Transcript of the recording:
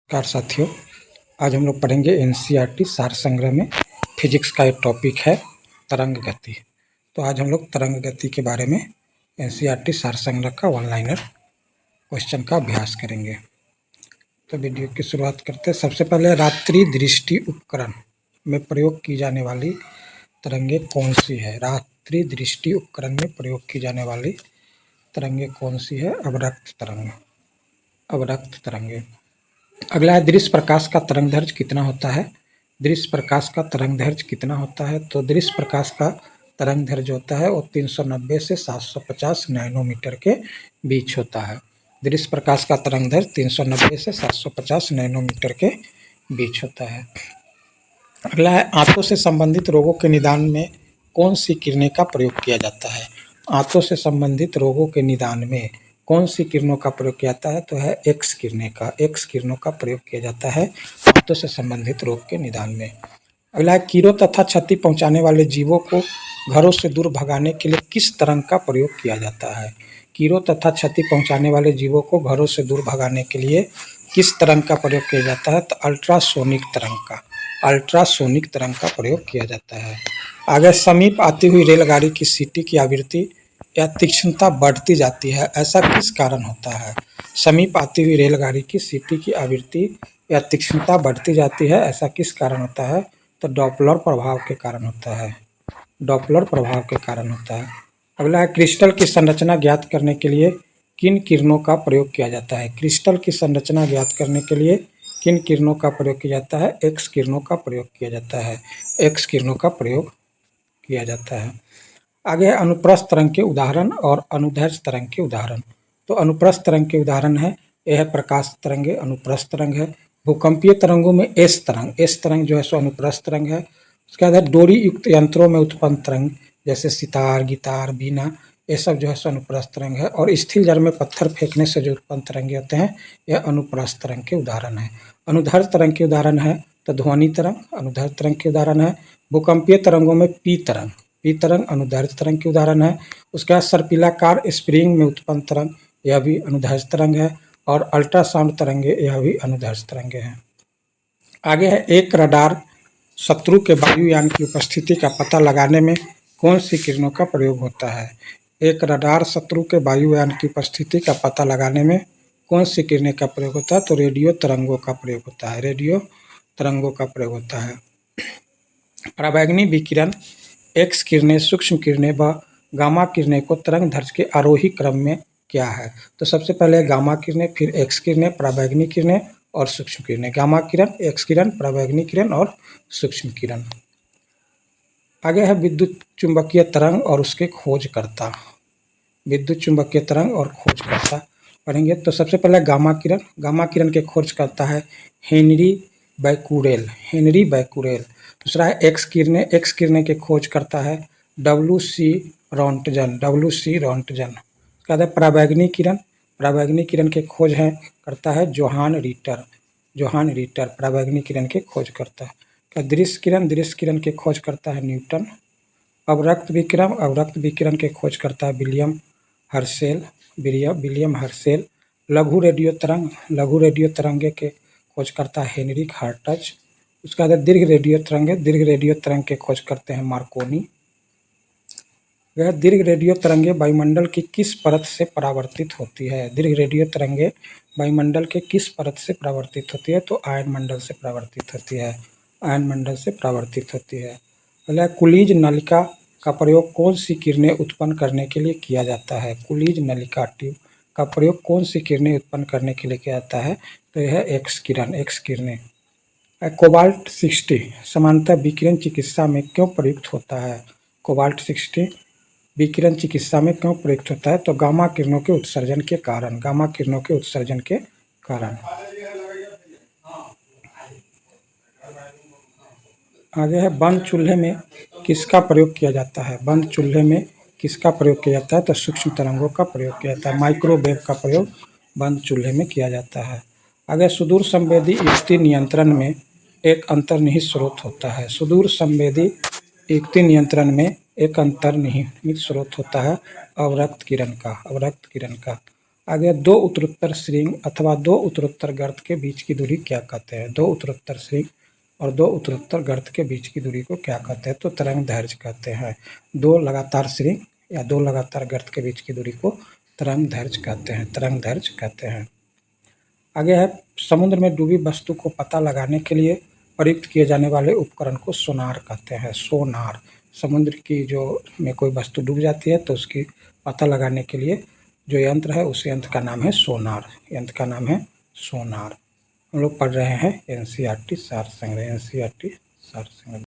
नमस्कार साथियों, आज हम लोग पढ़ेंगे एनसीईआरटी सार संग्रह में फिजिक्स का एक टॉपिक है तरंग गति। तो आज हम लोग तरंग गति के बारे में एनसीईआरटी सार संग्रह का वन लाइनर क्वेश्चन का अभ्यास करेंगे। तो वीडियो की शुरुआत करते हैं। सबसे पहले रात्रि दृष्टि उपकरण में प्रयोग की जाने वाली तरंगे कौन सी है? रात्रि दृष्टि उपकरण में प्रयोग की जाने वाली तरंगे कौन सी है? अवरक्त तरंग, अवरक्त तरंगे। अगला है दृश्य प्रकाश का तरंगदैर्घ्य कितना होता है? दृश्य प्रकाश का तरंगदैर्घ्य कितना होता है? तो दृश्य प्रकाश का तरंगदैर्घ्य जो होता है वो 390 से 750 नैनोमीटर के बीच होता है। दृश्य प्रकाश का तरंगदैर्घ्य 390 से 750 नैनोमीटर के बीच होता है। अगला है आंतों से संबंधित रोगों के निदान में कौन सी किरणें का प्रयोग किया जाता है? आंतों से संबंधित रोगों के निदान में कौन सी किरणों का प्रयोग किया जाता है? तो है एक्स किरणें का, एक्स किरणों का प्रयोग किया जाता है आंतों से संबंधित रोग के निदान में। अगला है कीड़ों तथा क्षति पहुंचाने वाले जीवों को घरों से दूर भगाने के लिए किस तरंग का प्रयोग किया जाता है? कीड़ों तथा क्षति पहुंचाने वाले जीवों को घरों से दूर भगाने के लिए किस तरंग का प्रयोग किया जाता है? तो अल्ट्रासोनिक तरंग का, अल्ट्रासोनिक तरंग का प्रयोग किया जाता है। आगे समीप आती हुई रेलगाड़ी की सीटी की आवृत्ति या तीक्ष्णता बढ़ती जाती है, ऐसा किस कारण होता है? समीप आती हुई रेलगाड़ी की सीटी की आवृत्ति या तीक्ष्णता बढ़ती जाती है, ऐसा किस कारण होता है? तो डॉपलर प्रभाव के कारण होता है, डॉपलर प्रभाव के कारण होता है। अगला है क्रिस्टल की संरचना ज्ञात करने के लिए किन किरणों का प्रयोग किया जाता है? क्रिस्टल की संरचना ज्ञात करने के लिए किन किरणों का प्रयोग किया जाता है? एक्स किरणों का प्रयोग किया जाता है, एक्स किरणों का प्रयोग किया जाता है। आगे है अनुप्रस्थ तरंग के उदाहरण और अनुदैर्घ्य तरंग के उदाहरण। तो अनुप्रस्थ तरंग के उदाहरण है, यह है प्रकाश तरंगे, अनुप्रस्थ तरंग है। भूकंपीय तरंगों में एस तरंग, एस तरंग जो है सो अनुप्रस्थ तरंग है। उसके बाद है डोरी युक्त यंत्रों में उत्पन्न तरंग, जैसे सितार, गिटार, बीना, ये सब जो है सो अनुप्रस्थ तरंग है। और स्थिर जल में पत्थर फेंकने से जो उत्पन्न तरंगे होते हैं, यह अनुप्रस्थ तरंग के उदाहरण है। अनुदैर्घ्य तरंग के उदाहरण है तो ध्वनि तरंग, अनुदैर्घ्य तरंग के उदाहरण है। भूकंपीय तरंगों में पी तरंग, पी तरंग अनुदैर्घ्य तरंग के उदाहरण है। उसके बाद सर्पिलाकार स्प्रिंग में उत्पन्न तरंग, यह भी अनुदैर्घ्य तरंग है। और अल्ट्रासाउंड तरंगे, यह भी अनुदैर्घ्य तरंगे हैं। आगे है एक रडार शत्रु के वायुयान की उपस्थिति का पता लगाने में कौन सी किरणों का प्रयोग होता है? एक रडार शत्रु के वायुयान की उपस्थिति का पता लगाने में कौन सी किरणें का प्रयोग होता है? तो रेडियो तरंगों का प्रयोग होता है, रेडियो तरंगों का प्रयोग होता है। पराबैंगनी विकिरण, एक्स किरणें, सूक्ष्म किरणें व गामा किरणें को तरंग दैर्घ्य के आरोही क्रम में क्या है? तो सबसे पहले गामा किरणें, फिर एक्स किरणें, पराबैंगनी किरणें और सूक्ष्म किरणें। गामा किरण, एक्स किरण, पराबैंगनी किरण और सूक्ष्म किरण। आगे है विद्युत चुंबकीय तरंग और उसके खोजकर्ता, विद्युत चुंबकीय तरंग और खोजकर्ता पढ़ेंगे। तो सबसे पहले गामा किरण, गामा किरण के खोजकर्ता है हेनरी बैकुरेल, हेनरी बैकुरेल। दूसरा है एक्स किरणें, एक्स किरणें के खोज करता है डब्ल्यू.सी. रॉन्टजन, डब्ल्यू.सी. रॉन्टजन। उसके बाद है पराबैंगनी किरण, पराबैंगनी किरण के खोज है करता है जोहान रीटर, जोहान रीटर पराबैंगनी किरण के खोज करता है। क्या दृश्य किरण, दृश्य किरण के खोज करता है न्यूटन। अवरक्त विकिरण, अवरक्त विकिरण के खोज करता है विलियम हर्शेल, विलियम हर्शेल। लघु रेडियो तरंग, लघु रेडियो तरंगे के खोज करता है हेनरिक हर्ट्ज। उसके बाद दीर्घ रेडियो तरंगे, दीर्घ रेडियो तरंग के खोज करते हैं मार्कोनी। वह दीर्घ रेडियो तरंगे वायुमंडल की किस परत से परावर्तित होती है? दीर्घ रेडियो तरंगे वायुमंडल के किस परत से परावर्तित होती है? तो आयन मंडल से परावर्तित होती है, आयन मंडल से परावर्तित होती है। अगला कुलीज नलिका का प्रयोग कौन सी किरणें उत्पन्न करने के लिए किया जाता है? कुलीज नलिका ट्यूब का प्रयोग कौन सी किरणें उत्पन्न करने के लिए किया जाता है? तो यह है एक्स किरण, एक्स किरणें। कोबाल्ट 60 समानता विकिरण चिकित्सा में क्यों प्रयुक्त होता है? कोबाल्ट 60 विकिरण चिकित्सा में क्यों प्रयुक्त होता है? तो गामा किरणों के उत्सर्जन के कारण, गामा किरणों के उत्सर्जन के कारण। आगे है बंद चूल्हे में किसका प्रयोग किया जाता है? बंद चूल्हे में किसका प्रयोग किया जाता है? तो सूक्ष्म तरंगों का प्रयोग किया जाता है, माइक्रोवेव का प्रयोग बंद चूल्हे में किया जाता है। आगे सुदूर संवेदी युक्ति नियंत्रण में एक अंतर्निहित स्रोत होता है, सुदूर संवेदी युक्ति नियंत्रण में एक अंतर्निहित स्रोत होता है अवरक्त किरण का, अवरक्त किरण का। आगे दो उत्तरोत्तर श्रृंग अथवा दो उत्तरोत्तर गर्त के बीच की दूरी क्या कहते हैं? दो उत्तरोत्तर श्रृंग और दो उत्तरोत्तर गर्त के बीच की दूरी को क्या कहते हैं? तो तरंग दैर्घ्य कहते हैं। दो लगातार श्रृंग या दो लगातार गर्त के बीच की दूरी को तरंग दैर्घ्य कहते हैं, तरंग दैर्घ्य कहते हैं। आगे है समुद्र में डूबी वस्तु को पता लगाने के लिए प्रयुक्त किए जाने वाले उपकरण को सोनार कहते हैं, सोनार। समुद्र की जो में कोई वस्तु डूब जाती है तो उसकी पता लगाने के लिए जो यंत्र है उस यंत्र का नाम है सोनार, यंत्र का नाम है सोनार। हम लोग पढ़ रहे हैं एनसीईआरटी सार संग्रह, एनसीईआरटी सार संग्रह।